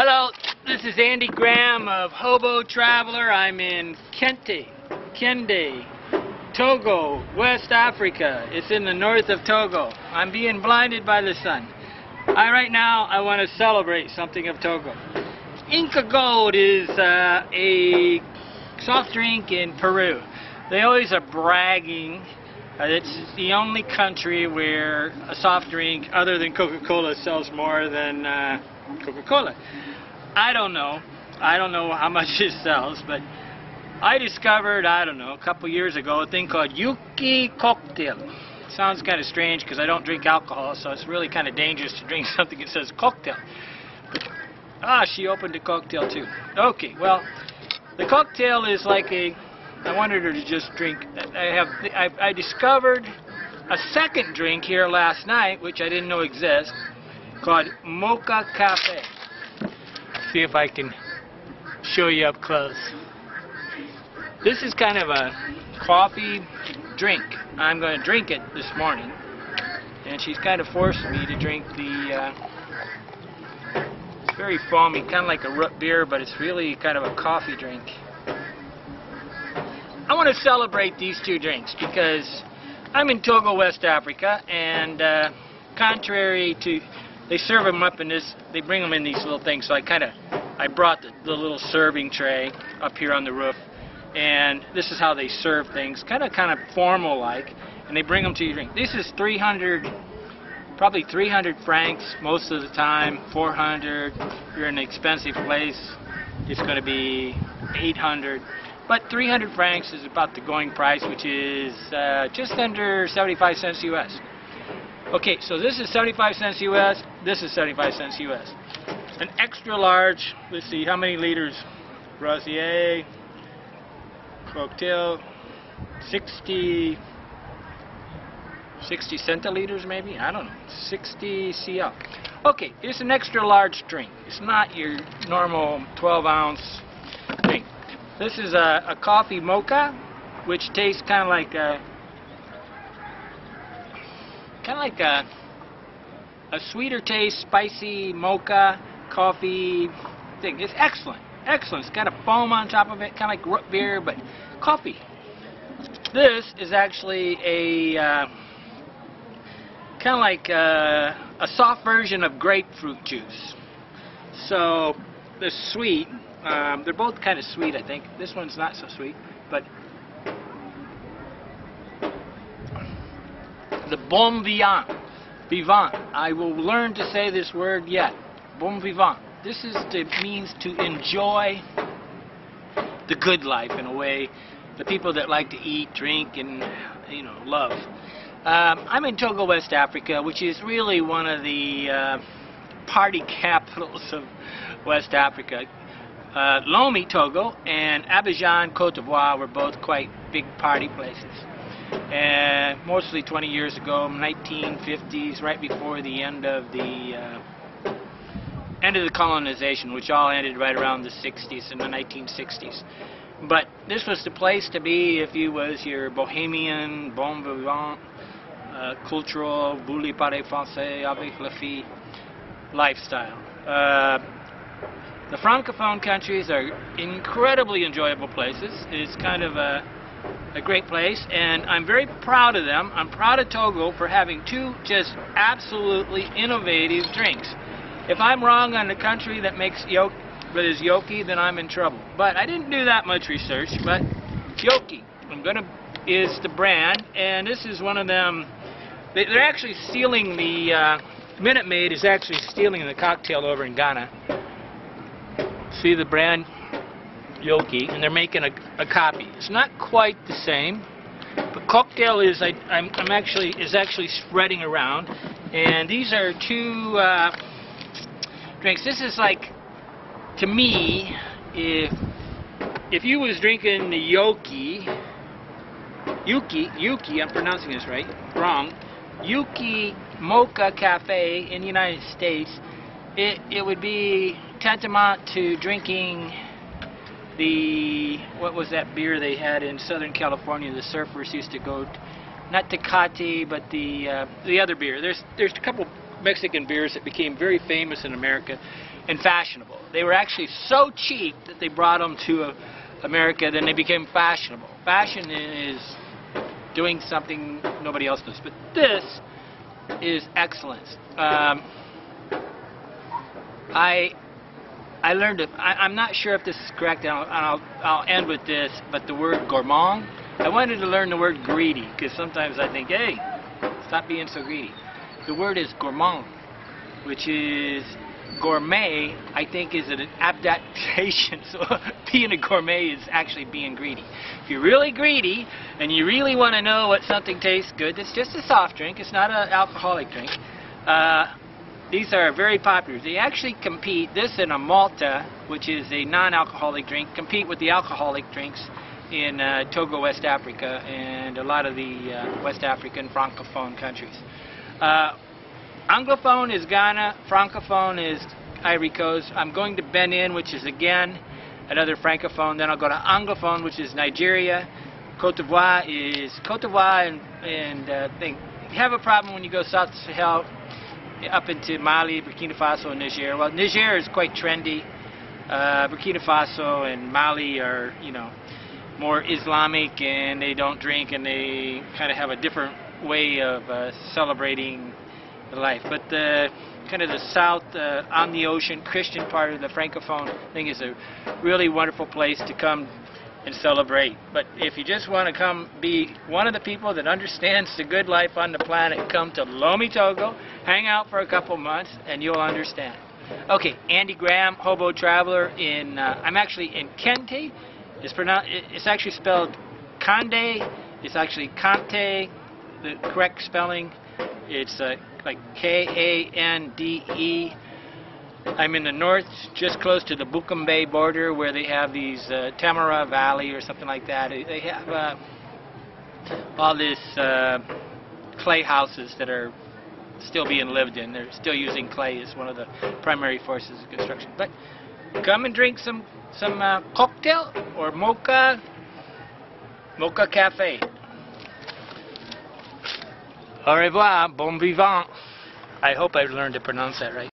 Hello, this is Andy Graham of Hobo Traveler. I'm in Kende, Togo, West Africa. It's in the north of Togo. I'm being blinded by the sun. Right now I want to celebrate something of Togo. Inca Gold is a soft drink in Peru. They always are bragging it's the only country where a soft drink other than Coca-Cola sells more than Coca-Cola. I don't know how much it sells, but I discovered, a couple years ago, a thing called Youki cocktail. It sounds kind of strange because I don't drink alcohol, so it's really kind of dangerous to drink something that says cocktail. But, she opened a cocktail too. Okay, well, the cocktail is like I wanted her to just drink. I discovered a second drink here last night, which I didn't know exists, called Moka Cafe. See if I can show you up close. This is kind of a coffee drink. I'm going to drink it this morning, and she's kind of forced me to drink the it's very foamy, kind of like a root beer, but it's really kind of a coffee drink. I want to celebrate these two drinks because I'm in Togo, West Africa, and contrary to, they serve them up in this, they bring them in these little things, so I brought the little serving tray up here on the roof, and this is how they serve things, kind of formal like, and they bring them to you drink. This is probably 300 francs most of the time, 400. If you're in an expensive place, it's going to be 800. But 300 francs is about the going price, which is just under 75 cents US. Okay, so this is 75 cents US, this is 75 cents US. An extra large, let's see, how many liters? Rosier, cocktail, 60 centiliters maybe? I don't know, 60 CL. Okay, it's an extra large drink. It's not your normal 12-ounce drink. This is a coffee mocha, which tastes kind of like a sweeter taste, spicy mocha coffee thing. It's excellent, excellent. It's got a foam on top of it, kind of like root beer, but coffee. This is actually a kind of like a soft version of grapefruit juice. So the sweet. They're both kind of sweet, I think. This one's not so sweet, but the bon vivant. I will learn to say this word yet. Bon vivant. This means to enjoy the good life in a way. The people that like to eat, drink, and love. I'm in Togo, West Africa, which is really one of the party capitals of West Africa. Lomé, Togo, and Abidjan, Côte d'Ivoire were both quite big party places. And mostly 20 years ago, 1950s, right before the end of the colonization, which all ended right around the 60s, in the 1960s. But this was the place to be if you was your bohemian, bon vivant, cultural, voulu parler français avec la fille lifestyle. The Francophone countries are incredibly enjoyable places. It's kind of a great place, and I'm very proud of them. I'm proud of Togo for having two just absolutely innovative drinks. If I'm wrong on the country that makes is Youki, then I'm in trouble. But I didn't do that much research, but Youki is the brand, and this is one of them. They're actually stealing the Minute Maid is actually stealing the cocktail over in Ghana. See the brand Youki, and they're making a copy. It's not quite the same, but cocktail is actually spreading around, and these are two drinks. This is like, to me, if you was drinking the Youki, I'm pronouncing this right, wrong, Youki Moka Cafe in the United States, it would be tantamount to drinking what was that beer they had in Southern California? The surfers used to go, not Tecate, but the other beer. There's a couple Mexican beers that became very famous in America, and fashionable. They were actually so cheap that they brought them to America, then they became fashionable. Fashion is doing something nobody else does, but this is excellence. I learned it. I'm not sure if this is correct, and I'll end with this, but the word gourmand, I wanted to learn the word greedy, because sometimes I think, hey, stop being so greedy. The word is gourmand, which is gourmet, I think, is an adaptation. So being a gourmet is actually being greedy. If you're really greedy and you really want to know what something tastes good, it's just a soft drink. It's not an alcoholic drink. These are very popular. They actually compete, this and a Malta, which is a non-alcoholic drink, compete with the alcoholic drinks in Togo, West Africa, and a lot of the West African Francophone countries. Anglophone is Ghana, Francophone is Ivory Coast. I'm going to Benin, which is again another Francophone. Then I'll go to Anglophone, which is Nigeria. Cote d'Ivoire is Cote d'Ivoire, and they have a problem when you go south to Sahel, up into Mali, Burkina Faso, and Niger. Well, Niger is quite trendy. Burkina Faso and Mali are, you know, more Islamic, and they don't drink, and they kind of have a different way of celebrating life. But the kind of the south, on the ocean, Christian part of the Francophone thing is a really wonderful place to come and celebrate. But if you just want to come be one of the people that understands the good life on the planet, come to Lomé, Togo, hang out for a couple months, and you'll understand. Okay, Andy Graham, Hobo Traveler. I'm actually in Kente. It's actually spelled Kande. It's actually Kante. The correct spelling. It's like Kande. I'm in the north, just close to the Bukombe border, where they have these Tamara Valley or something like that. They have all these clay houses that are still being lived in. They're still using clay as one of the primary forces of construction. But come and drink some cocktail or Moka Cafe. Au revoir, bon vivant. I hope I learned to pronounce that right.